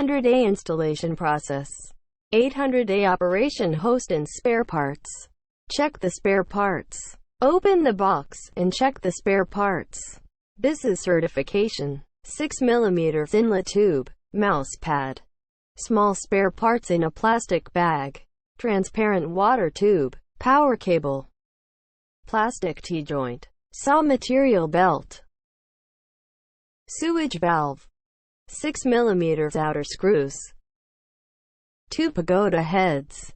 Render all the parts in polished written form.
800A installation process. 800A operation host and spare parts. Check the spare parts. Open the box and check the spare parts. This is certification. 6mm inlet tube, mouse pad. Small spare parts in a plastic bag. Transparent water tube, power cable. Plastic T-joint. Saw material belt. Sewage valve. 6mm outer screws. 2 pagoda heads.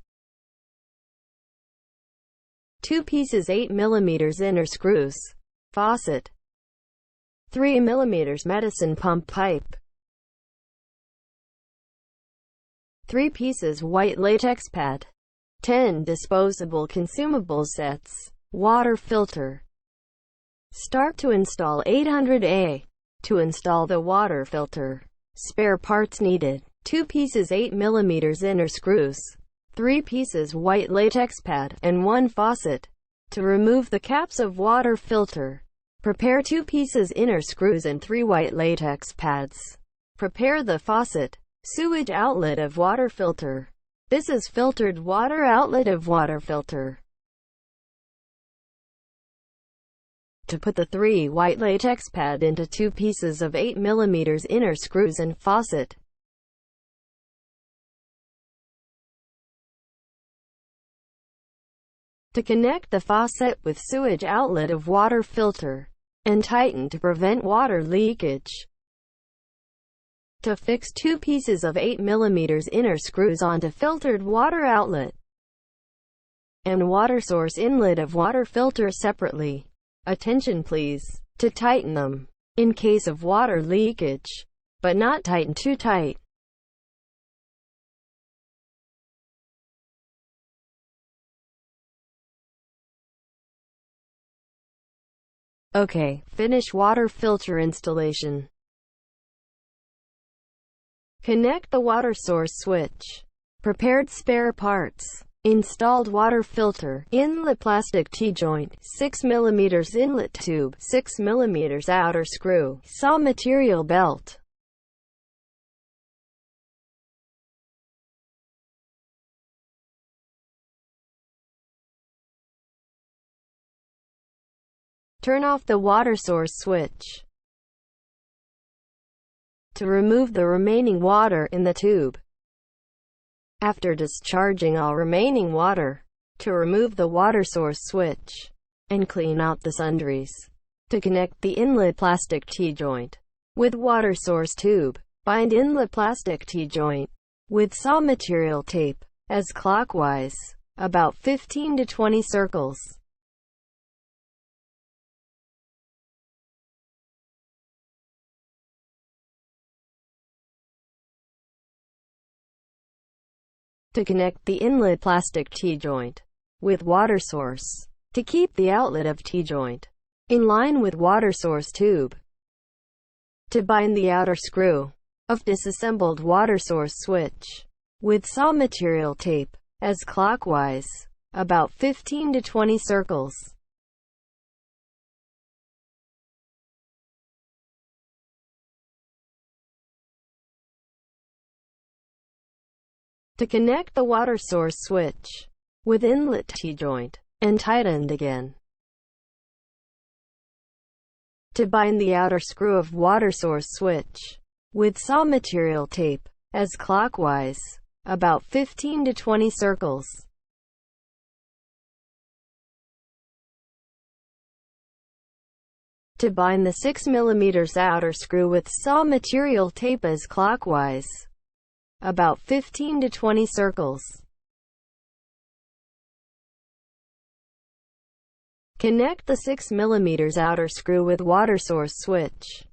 2 pieces 8mm inner screws. Faucet. 3mm medicine pump pipe. 3 pieces white latex pad. 10 disposable consumable sets. Water filter. Start to install 800A. To install the water filter. Spare parts needed. 2 pieces 8mm inner screws. 3 pieces white latex pad, and 1 faucet. To remove the caps of water filter. Prepare 2 pieces inner screws and 3 white latex pads. Prepare the faucet. Sewage outlet of water filter. This is filtered water outlet of water filter. To put the 3 white latex pad into 2 pieces of 8mm inner screws and faucet. To connect the faucet with sewage outlet of water filter. And tighten to prevent water leakage. To fix 2 pieces of 8mm inner screws onto filtered water outlet. And water source inlet of water filter separately. Attention please, to tighten them, in case of water leakage, but not tighten too tight. Okay, finish water filter installation. Connect the water source switch. Prepared spare parts. Installed water filter, inlet plastic T-joint, 6mm inlet tube, 6mm outer screw, saw material belt. Turn off the water source switch. To remove the remaining water in the tube. After discharging all remaining water, to remove the water source switch, and clean out the sundries. To connect the inlet plastic T-joint with water source tube, bind inlet plastic T-joint with saw material tape, as clockwise, about 15 to 20 circles. To connect the inlet plastic T-joint with water source. To keep the outlet of T-joint in line with water source tube. To bind the outer screw of disassembled water source switch with saw material tape, as clockwise, about 15 to 20 circles. To connect the water source switch with inlet T-joint, and tightened again. To bind the outer screw of water source switch with saw material tape, as clockwise, about 15 to 20 circles. To bind the 6mm outer screw with saw material tape, as clockwise, about 15 to 20 circles. Connect the 6mm outer screw with water source switch.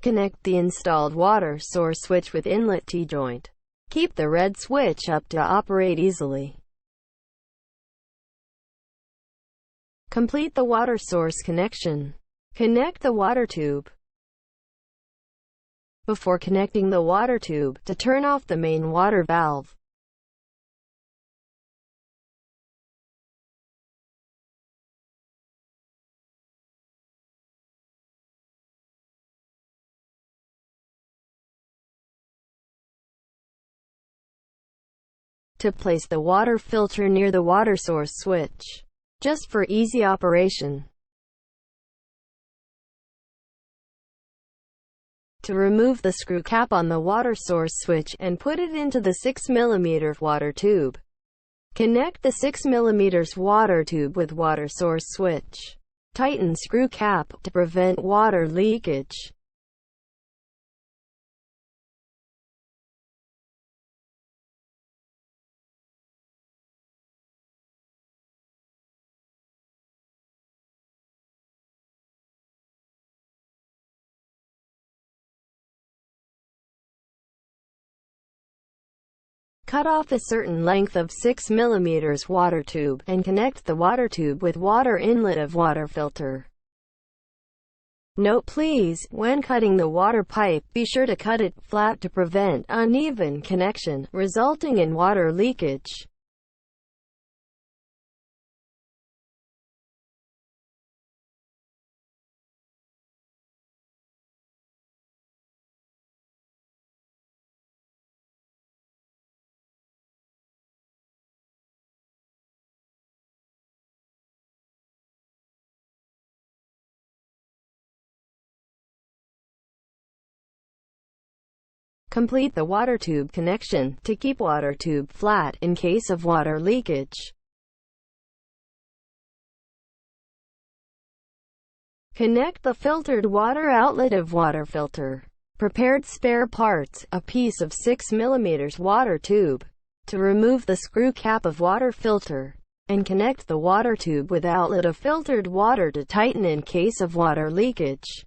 Connect the installed water source switch with inlet T-joint. Keep the red switch up to operate easily. Complete the water source connection. Connect the water tube. Before connecting the water tube, to turn off the main water valve. To place the water filter near the water source switch, just for easy operation. To remove the screw cap on the water source switch and put it into the 6 mm water tube. Connect the 6 mm water tube with water source switch. Tighten screw cap to prevent water leakage. Cut off a certain length of 6 mm water tube, and connect the water tube with water inlet of water filter. Note please, when cutting the water pipe, be sure to cut it flat to prevent uneven connection, resulting in water leakage. Complete the water tube connection, to keep water tube flat, in case of water leakage. Connect the filtered water outlet of water filter. Prepared spare parts, a piece of 6 mm water tube. To remove the screw cap of water filter, and connect the water tube with outlet of filtered water to tighten in case of water leakage.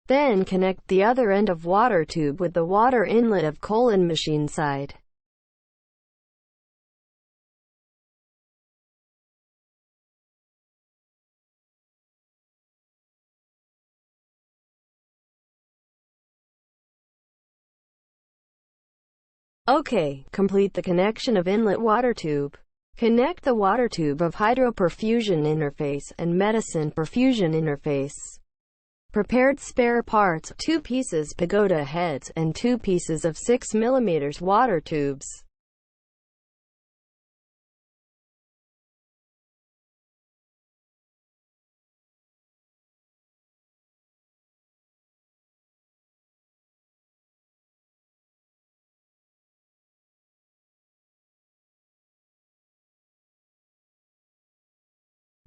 Then connect the other end of water tube with the water inlet of colon machine side. OK, complete the connection of inlet water tube. Connect the water tube of hydroperfusion interface and medicine perfusion interface. Prepared spare parts, 2 pieces pagoda heads, and 2 pieces of 6 mm water tubes.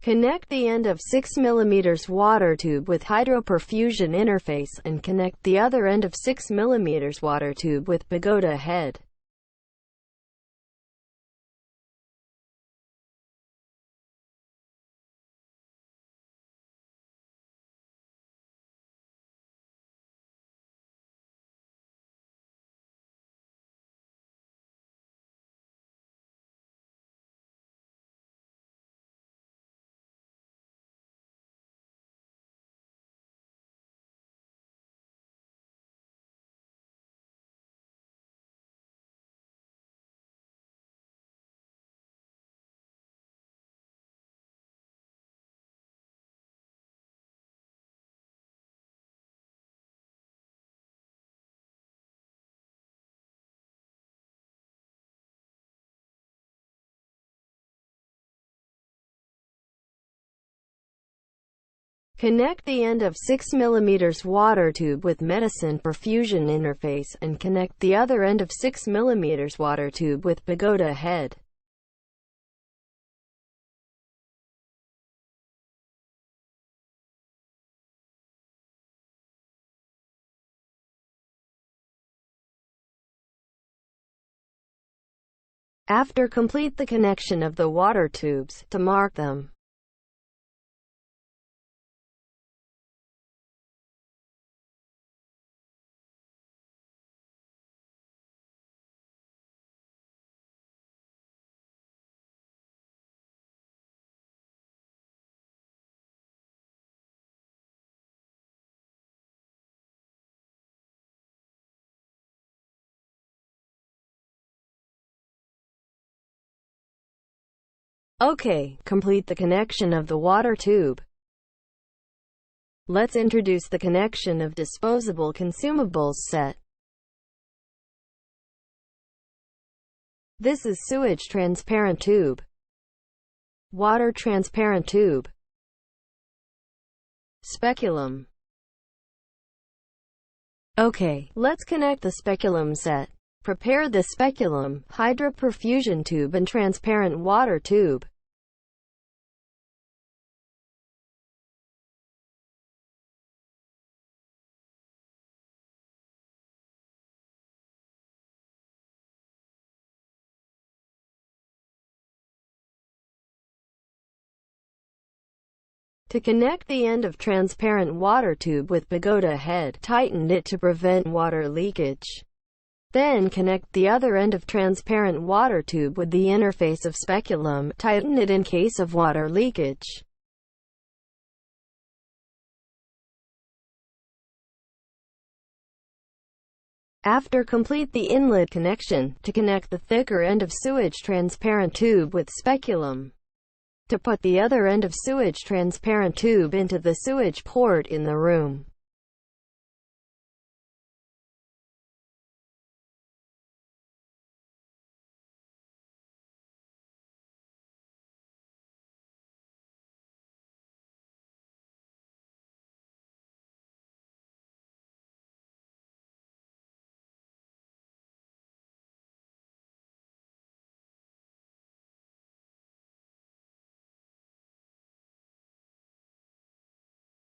Connect the end of 6 mm water tube with hydroperfusion interface, and connect the other end of 6 mm water tube with pagoda head. Connect the end of 6 mm water tube with medicine perfusion interface, and connect the other end of 6 mm water tube with pagoda head. After complete the connection of the water tubes, to mark them. Okay, complete the connection of the water tube. Let's introduce the connection of disposable consumables set. This is sewage transparent tube, water transparent tube, speculum. Okay, let's connect the speculum set. Prepare the speculum, hydroperfusion tube and transparent water tube. To connect the end of transparent water tube with pagoda head, tighten it to prevent water leakage. Then connect the other end of transparent water tube with the interface of speculum, tighten it in case of water leakage. After complete the inlet connection, to connect the thicker end of sewage transparent tube with speculum. To put the other end of sewage transparent tube into the sewage port in the room.